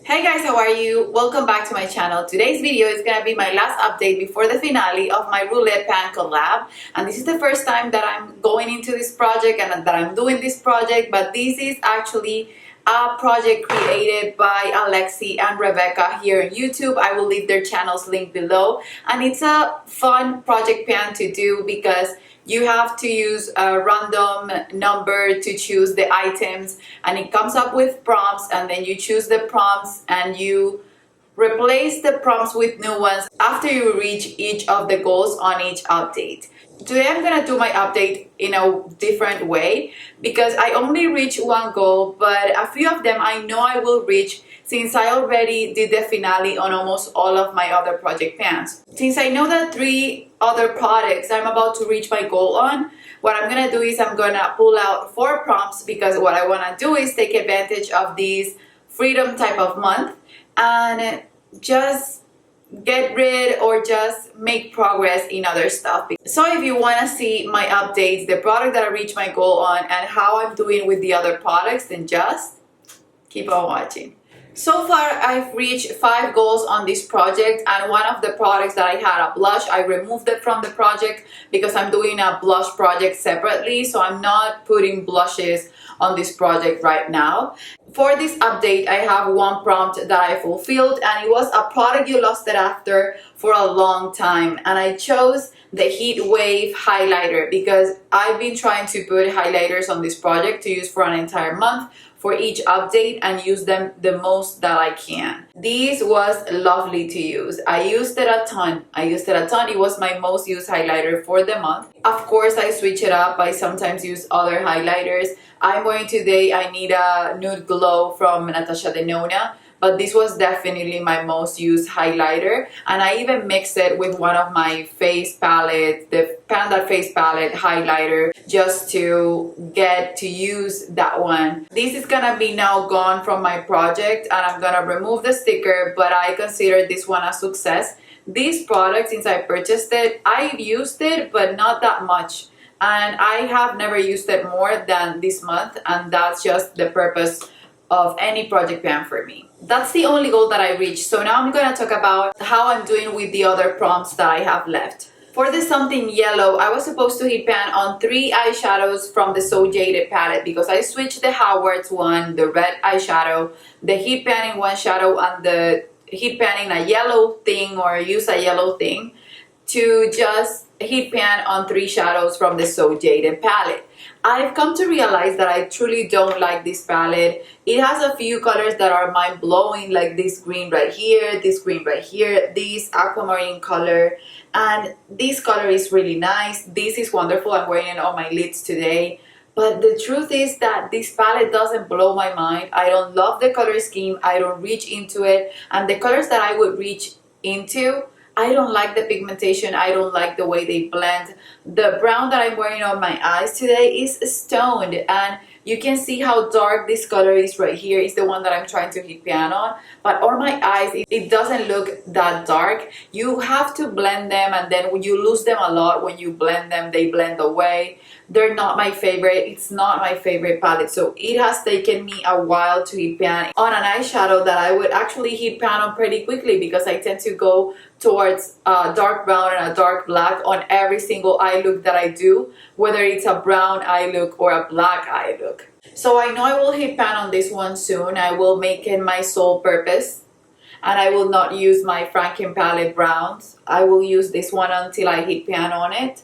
Hey guys, how are you? Welcome back to my channel. Today's video is gonna be my last update before the finale of my roulette pan collab, and this is the first time that I'm going into this project and that I'm doing this project, but this is actually a project created by Lexy and Rebecca here on YouTube. I will leave their channels linked below, and it's a fun project pan to do because you have to use a random number to choose the items, and it comes up with prompts, and then you choose the prompts and you replace the prompts with new ones after you reach each of the goals on each update. Today I'm gonna do my update in a different way because I only reached one goal, but a few of them I know I will reach since I already did the finale on almost all of my other project pans. Since I know that 3 other products I'm about to reach my goal on, what I'm gonna do is I'm gonna pull out 4 prompts because what I wanna do is take advantage of this freedom type of month and just get rid or just make progress in other stuff. So if you want to see my updates, the product that I reached my goal on, and how I'm doing with the other products, then just keep on watching. So far I've reached 5 goals on this project, and one of the products that I had, a blush, I removed it from the project because I'm doing a blush project separately, so I'm not putting blushes on this project right now. For this update, I have one prompt that I fulfilled, and it was a product you lusted after for a long time, and I chose the Heat Wave highlighter because I've been trying to put highlighters on this project to use for an entire month for each update and use them the most that I can. This was lovely to use. I used it a ton. It was my most used highlighter for the month. Of course, I switch it up. I sometimes use other highlighters. I'm wearing today, I need a Nude Glow from Natasha Denona, but this was definitely my most used highlighter, and I even mixed it with one of my face palettes, the Panda Face Palette highlighter, just to get to use that one. This is gonna be now gone from my project, and I'm gonna remove the sticker, but I consider this one a success. This product, since I purchased it, I've used it, but not that much. And I have never used it more than this month, and that's just the purpose of any project pan for me. That's the only goal that I reached. So now I'm gonna talk about how I'm doing with the other prompts that I have left. For the Something Yellow, I was supposed to heat pan on 3 eyeshadows from the So Jaded palette because I switched the Howard's one, the red eyeshadow, the heat pan in one shadow, and the heat pan in a yellow thing, or use a yellow thing, to just heat pan on 3 shadows from the So Jaded palette. I've come to realize that I truly don't like this palette. It has a few colors that are mind-blowing, like this green right here, this green right here, this aquamarine color, and this color is really nice. This is wonderful. I'm wearing it on my lids today. But the truth is that this palette doesn't blow my mind. I don't love the color scheme. I don't reach into it. And the colors that I would reach into, I don't like the pigmentation. I don't like the way they blend. The brown that I'm wearing on my eyes today is stoned, and you can see how dark this color is right here. It's the one that I'm trying to heat pan on, but on my eyes it doesn't look that dark. You have to blend them, and then when you lose them a lot when you blend them, they blend away. They're not my favorite. It's not my favorite palette, so it has taken me a while to heat pan on an eyeshadow that I would actually heat pan on pretty quickly because I tend to go towards a dark brown and a dark black on every single eye look that I do, whether it's a brown eye look or a black eye look. So I know I will heat pan on this one soon. I will make it my sole purpose, and I will not use my Franken palette browns. I will use this one until I heat pan on it.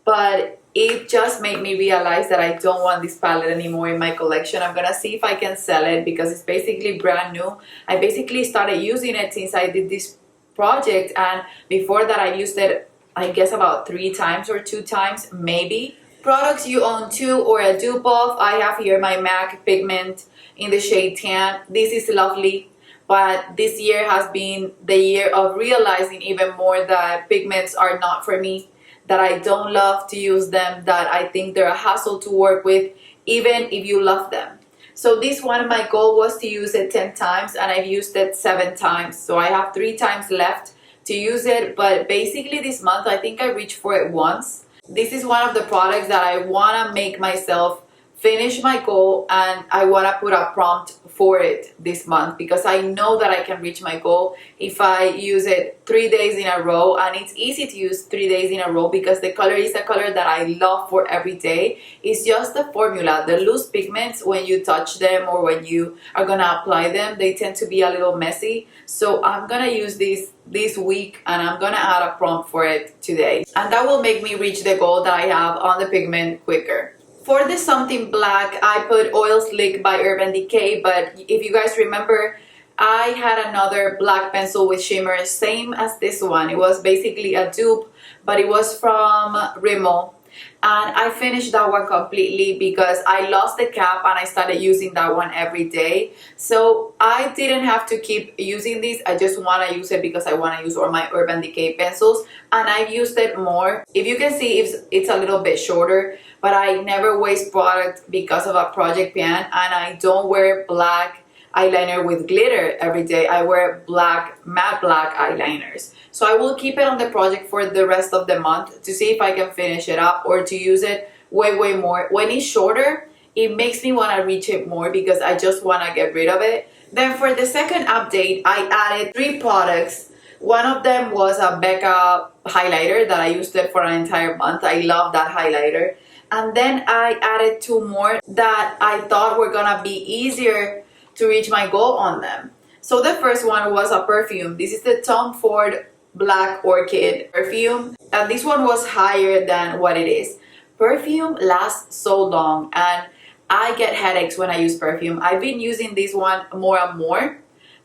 But it just made me realize that I don't want this palette anymore in my collection. I'm gonna see if I can sell it because it's basically brand new. I basically started using it since I did this project, and before that I used it, I guess, about 3 times or 2 times maybe. Products you own 2 or a dupe of. I have here my MAC Pigment in the shade Tan. This is lovely, but this year has been the year of realizing even more that pigments are not for me, that I don't love to use them, that I think they're a hassle to work with even if you love them. So this one, my goal was to use it 10 times, and I've used it 7 times. So I have 3 times left to use it, but basically this month I think I reached for it once. This is one of the products that I want to make myself finish my goal, and I want to put a prompt for it this month because I know that I can reach my goal if I use it 3 days in a row. And it's easy to use 3 days in a row because the color is a color that I love for every day. It's just the formula. The loose pigments, when you touch them or when you are gonna apply them, they tend to be a little messy. So I'm gonna use this week, and I'm gonna add a prompt for it today, and that will make me reach the goal that I have on the pigment quicker. For the something black, I put Oil Slick by Urban Decay, but if you guys remember, I had another black pencil with shimmer, same as this one. It was basically a dupe, but it was from Rimmel. And I finished that one completely because I lost the cap and I started using that one every day. So I didn't have to keep using this. I just want to use it because I want to use all my Urban Decay pencils, and I've used it more. If you can see, it's a little bit shorter, but I never waste product because of a project pan, and I don't wear black eyeliner with glitter every day. I wear black, matte black eyeliners. So I will keep it on the project for the rest of the month to see if I can finish it up or to use it way more. When it's shorter, it makes me want to reach it more because I just want to get rid of it. Then for the second update, I added 3 products. One of them was a Becca highlighter that I used it for an entire month. I love that highlighter. And then I added 2 more that I thought were gonna be easier to reach my goal on them. So the first one was a perfume. This is the Tom Ford Black Orchid perfume, and this one was higher than what it is. Perfume lasts so long, and I get headaches when I use perfume. I've been using this one more and more,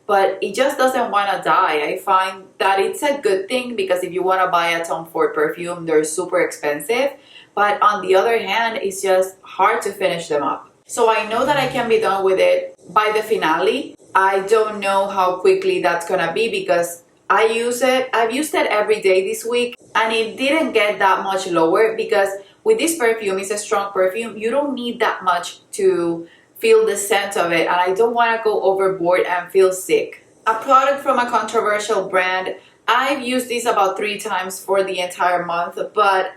but it just doesn't want to die. I find that it's a good thing because if you want to buy a Tom Ford perfume, they're super expensive, but on the other hand, it's just hard to finish them up. So I know that I can be done with it by the finale. I don't know how quickly that's gonna be because I've used it every day this week, and it didn't get that much lower because with this perfume, it's a strong perfume. You don't need that much to feel the scent of it, and I don't want to go overboard and feel sick. A product from a controversial brand. I've used this about 3 times for the entire month, but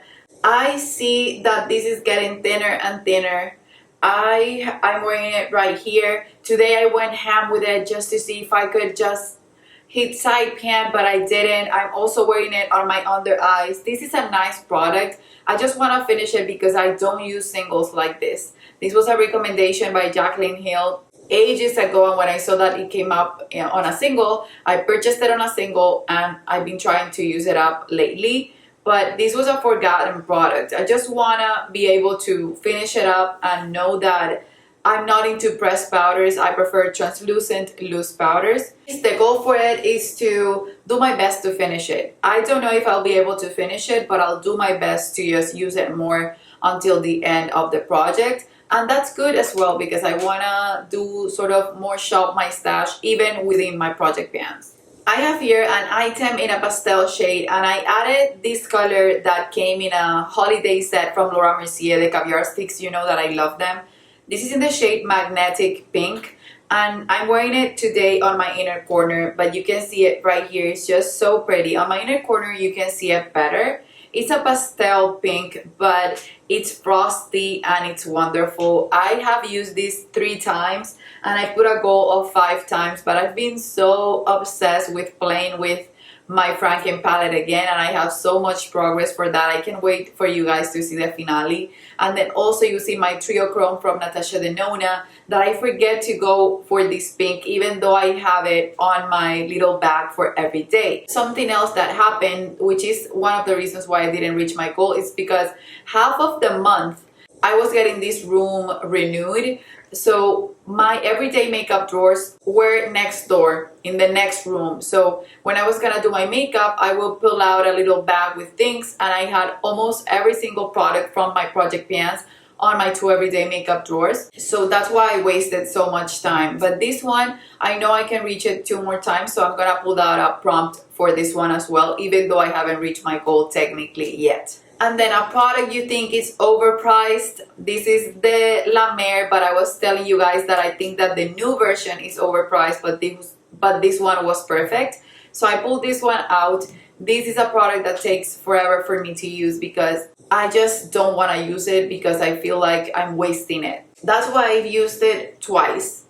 I see that this is getting thinner and thinner. I'm wearing it right here. Today I went ham with it just to see if I could just hit side pan, but I didn't. I'm also wearing it on my under eyes. This is a nice product. I just want to finish it because I don't use singles like this. This was a recommendation by Jacqueline Hill ages ago, and when I saw that it came up on a single, I purchased it on a single, and I've been trying to use it up lately. But this was a forgotten product. I just want to be able to finish it up and know that I'm not into pressed powders. I prefer translucent loose powders. The goal for it is to do my best to finish it. I don't know if I'll be able to finish it, but I'll do my best to just use it more until the end of the project. And that's good as well because I want to do sort of more shop my stash even within my project pans. I have here an item in a pastel shade, and I added this color that came in a holiday set from Laura Mercier, the caviar sticks. You know that I love them. This is in the shade Magnetic Pink, and I'm wearing it today on my inner corner, but you can see it right here. It's just so pretty. On my inner corner, you can see it better. It's a pastel pink, but it's frosty and it's wonderful. I have used this 3 times and I put a goal of 5 times, but I've been so obsessed with playing with my Franken palette again, and I have so much progress for that. I can wait for you guys to see the finale. And then also you see my Trio Chrome from Natasha Denona that I forget to go for this pink even though I have it on my little bag for every day. Something else that happened, which is one of the reasons why I didn't reach my goal, is because half of the month I was getting this room renewed. So my everyday makeup drawers were next door in the next room. So when I was gonna do my makeup, I will pull out a little bag with things, and I had almost every single product from my project pans on my 2 everyday makeup drawers. So that's why I wasted so much time. But this one, I know I can reach it 2 more times, so I'm gonna pull out a prompt for this one as well, even though I haven't reached my goal technically yet. And then a product you think is overpriced. This is the La Mer, but I was telling you guys that I think that the new version is overpriced, but this one was perfect. So I pulled this one out. This is a product that takes forever for me to use because I just don't want to use it because I feel like I'm wasting it. That's why I've used it twice.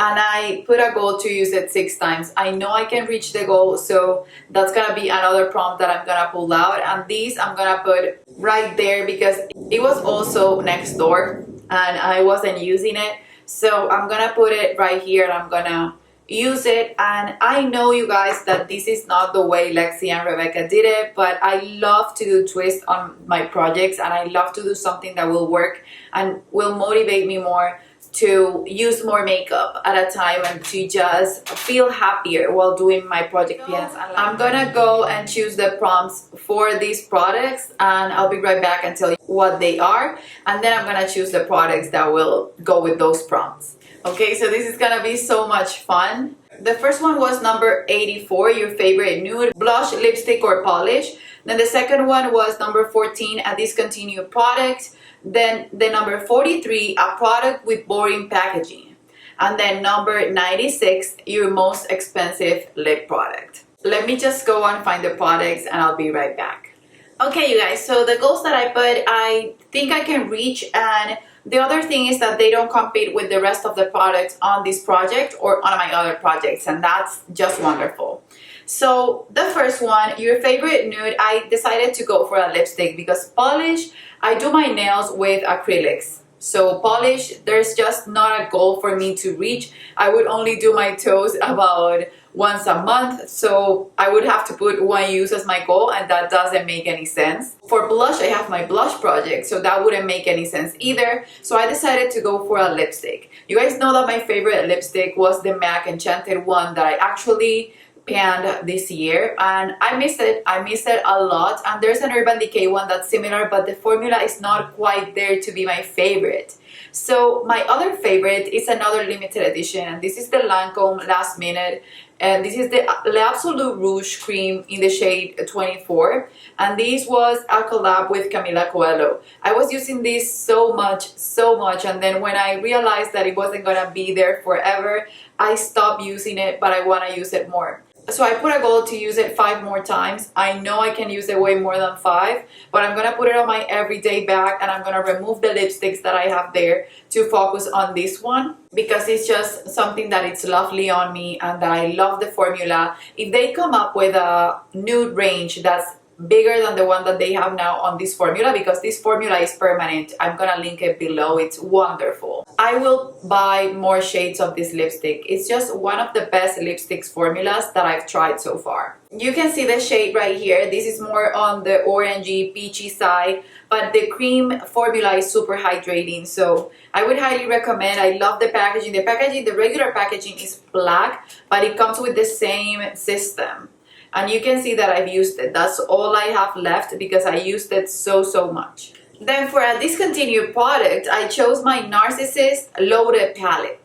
and I put a goal to use it 6 times. I know I can reach the goal, so that's gonna be another prompt that I'm gonna pull out. And these I'm gonna put right there because it was also next door and I wasn't using it. So I'm gonna put it right here and I'm gonna use it. And I know, you guys, that this is not the way Lexy and Rebecca did it, but I love to do twists on my projects, and I love to do something that will work and will motivate me more to use more makeup at a time and to just feel happier while doing my project. Yes, I'm gonna go and choose the prompts for these products, and I'll be right back and tell you what they are, and then I'm gonna choose the products that will go with those prompts. Okay, so this is gonna be so much fun. The first one was number 84, your favorite nude blush, lipstick, or polish. Then the second one was number 14, a discontinued product. Then the number 43, a product with boring packaging. And then number 96, your most expensive lip product. Let me just go and find the products and I'll be right back. Okay, you guys, so the goals that I put, I think I can reach, and the other thing is that they don't compete with the rest of the products on this project or on my other projects, and that's just wonderful. So the first one, your favorite nude, I decided to go for a lipstick because polish, I do my nails with acrylics. So polish, there's just not a goal for me to reach. I would only do my toes about once a month, so I would have to put one use as my goal, and that doesn't make any sense. For blush, I have my blush project, so that wouldn't make any sense either. So I decided to go for a lipstick. You guys know that my favorite lipstick was the MAC Enchanted one that I actually panned this year, and I miss it a lot. And there's an Urban Decay one that's similar, but the formula is not quite there to be my favorite. So my other favorite is another limited edition, and this is the Lancome Last Minute, and this is the L'Absolute Rouge Cream in the shade 24, and this was a collab with Camila Coelho. I was using this so much, and then when I realized that it wasn't gonna be there forever, I stopped using it, but I wanna use it more. So I put a goal to use it 5 more times. I know I can use it way more than 5, but I'm gonna put it on my everyday bag, and I'm gonna remove the lipsticks that I have there to focus on this one because it's just something that it's lovely on me and that I love the formula. If they come up with a nude range that's bigger than the one that they have now on this formula, because this formula is permanent, I'm gonna link it below. It's wonderful. I will buy more shades of this lipstick. It's just one of the best lipsticks formulas that I've tried so far. You can see the shade right here. This is more on the orangey peachy side, but the cream formula is super hydrating, so I would highly recommend. I love the packaging. The regular packaging is black, but it comes with the same system. And you can see that I've used it. That's all I have left because I used it so much. Then for a discontinued product, I chose my Narcissist Loaded palette.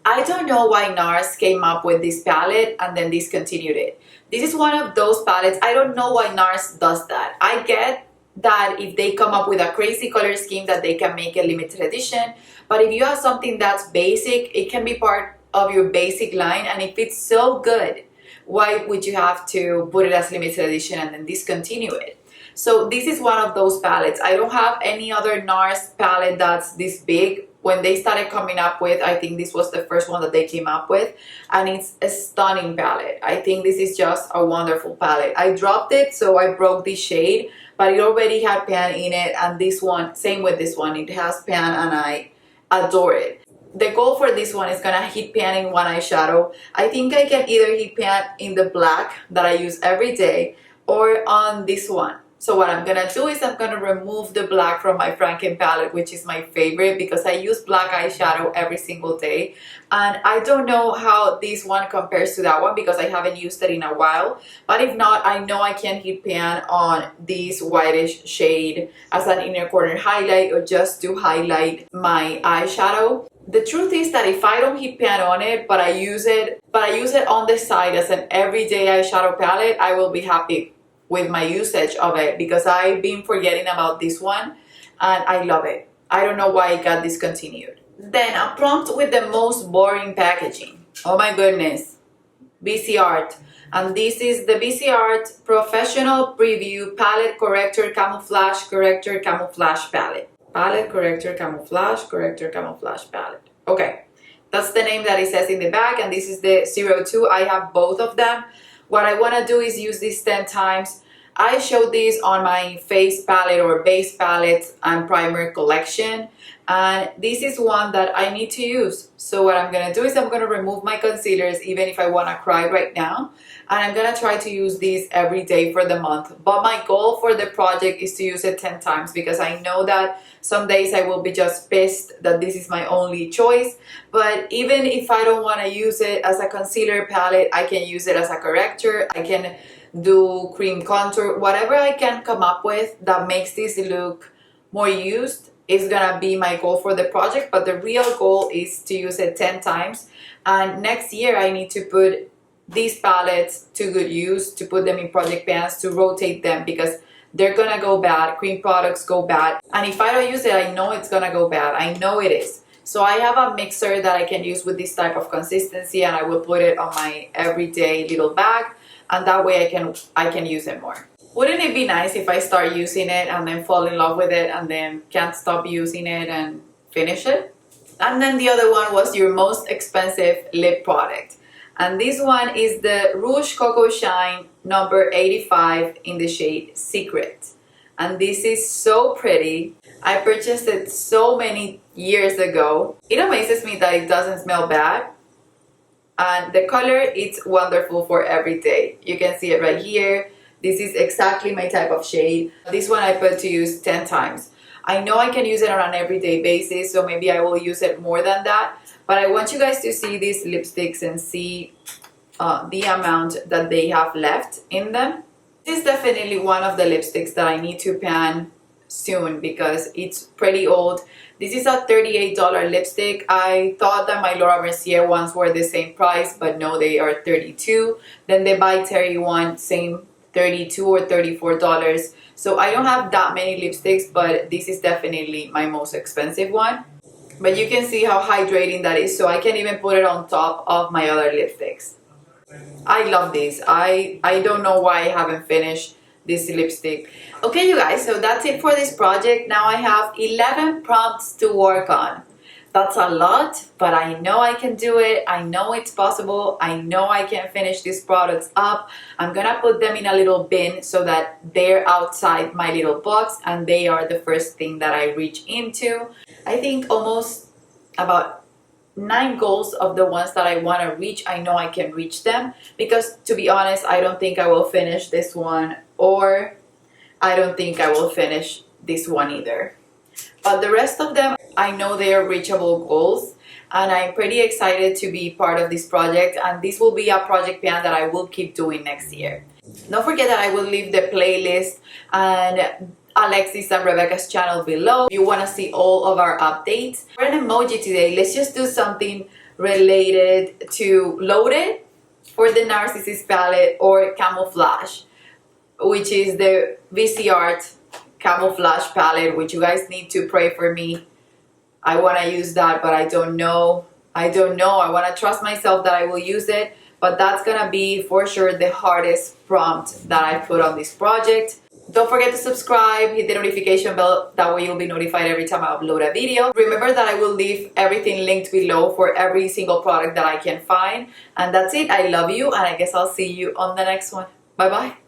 I don't know why NARS came up with this palette and then discontinued it. This is one of those palettes. I don't know why NARS does that. I get that if they come up with a crazy color scheme that they can make a limited edition, but if you have something that's basic, it can be part of your basic line, and if it's so good, why would you have to put it as limited edition and then discontinue it? So this is one of those palettes. I don't have any other NARS palette that's this big. When they started coming up with, I think this was the first one that they came up with, and it's a stunning palette. I think this is just a wonderful palette. I dropped it, so I broke this shade, but it already had pan in it, and this one, same with this one, it has pan, and I adore it. The goal for this one is gonna hit pan in one eyeshadow. I think I can either hit pan in the black that I use every day or on this one. So what I'm gonna do is I'm gonna remove the black from my Franken palette, which is my favorite because I use black eyeshadow every single day. And I don't know how this one compares to that one because I haven't used it in a while. But if not, I know I can hit pan on this whitish shade as an inner corner highlight or just to highlight my eyeshadow. The truth is that if I don't hit pan on it, but I use it on the side as an everyday eyeshadow palette, I will be happy with my usage of it because I've been forgetting about this one and I love it. I don't know why it got discontinued. Then a prompt with the most boring packaging. Oh my goodness. BC Art. And this is the BC Art Professional Preview Palette Corrector Camouflage Corrector Camouflage Palette. Palette Corrector Camouflage Corrector Camouflage Palette. Okay. That's the name that it says in the back, and this is the 02. I have both of them. What I want to do is use this 10 times. I showed this on my face palette or base palette and primer collection, and this is one that I need to use. So what I'm going to do is I'm going to remove my concealers even if I want to cry right now, and I'm going to try to use this every day for the month. But my goal for the project is to use it 10 times because I know that some days I will be just pissed that this is my only choice. But even if I don't want to use it as a concealer palette, I can use it as a corrector. I can do cream contour, whatever I can come up with that makes this look more used is gonna be my goal for the project. But the real goal is to use it 10 times, and next year I need to put these palettes to good use, to put them in project pans, to rotate them because they're gonna go bad. Cream products go bad, and if I don't use it, I know it's gonna go bad. I know it is. So I have a mixer that I can use with this type of consistency, and I will put it on my everyday little bag, and that way I can use it more. Wouldn't it be nice if I start using it and then fall in love with it and then can't stop using it and finish it? And then the other one was your most expensive lip product. And this one is the Rouge Coco Shine number 85 in the shade Secret. And this is so pretty. I purchased it so many years ago. It amazes me that it doesn't smell bad. And the color, it's wonderful for every day. You can see it right here. This is exactly my type of shade. This one I put to use 10 times. I know I can use it on an everyday basis, so maybe I will use it more than that. But I want you guys to see these lipsticks and see the amount that they have left in them. This is definitely one of the lipsticks that I need to pan soon because it's pretty old. This is a $38 lipstick. I thought that my Laura Mercier ones were the same price, but no, they are $32. Then the By Terry one, same $32 or $34. So I don't have that many lipsticks, but this is definitely my most expensive one. But you can see how hydrating that is, so I can even put it on top of my other lipsticks. I love this. I don't know why I haven't finished this lipstick. Okay, you guys, so that's it for this project. Now I have 11 prompts to work on. That's a lot, but I know I can do it. I know it's possible. I know I can finish these products up. I'm gonna put them in a little bin so that they're outside my little box and they are the first thing that I reach into. I think almost about 9 goals of the ones that I want to reach, I know I can reach them, because to be honest, I don't think I will finish this one, or I don't think I will finish this one either. But the rest of them, I know they are reachable goals, and I'm pretty excited to be part of this project, and this will be a project plan that I will keep doing next year. Don't forget that I will leave the playlist and Alexis and Rebecca's channel below if you want to see all of our updates. For an emoji today, let's just do something related to Loaded for the Narcissist palette, or Camouflage, which is the VC Art Camouflage palette, which you guys need to pray for me. I want to use that, but I don't know. I want to trust myself that I will use it, but that's gonna be for sure the hardest prompt that I put on this project. Don't forget to subscribe, hit the notification bell, that way you'll be notified every time I upload a video. Remember that I will leave everything linked below for every single product that I can find. And that's it. I love you, and I guess I'll see you on the next one. Bye bye.